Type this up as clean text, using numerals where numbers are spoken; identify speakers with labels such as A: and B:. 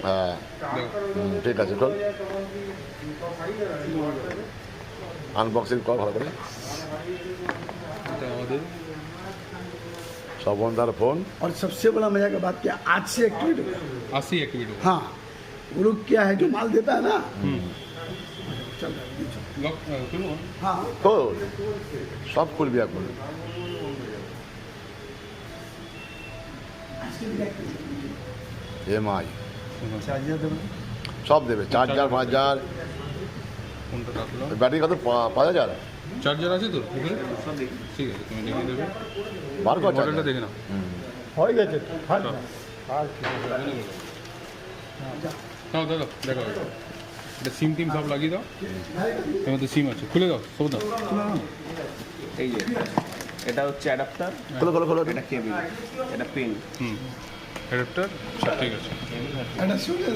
A: হ্যাঁ ঠিক আছে, চল আনবক্সিং কর ভালো করে। शोभनदार फोन।
B: और सबसे बड़ा मजा की बात क्या, आज से एक्टिवेट हो गया।
C: आज से एक्टिवेट हो गया।
B: हाँ, वो लोग क्या है जो माल देता है ना, चल
C: लॉक खोलो।
B: हाँ
A: तो सब खुल गया, खुल EMI
B: चार्जर दे
A: सब देवे, चार्जर 5000
C: ফোনটা রাখলাম।
A: ব্যাটারি কত 5000
C: চার্জার আছে তো ভিতরে? ঠিক আছে, তুমি দেখিয়ে দেবে।
A: বার কর
C: মডেলটা দেখে নাও।
B: হয়ে গেছে আর
C: দাও দাও দাও, দেখো এটা সিম টিম সব লাগিয়ে দাও। এর মধ্যে সিম আছে, খুলে দাও সব দাও।
D: এই যে এটা হচ্ছে অ্যাডাপ্টার,
A: খোলো খোলো খোলো।
D: এটা কেবল, এটা পিন।
C: অ্যাডাপ্টার, ঠিক আছে।
B: এটা শুনে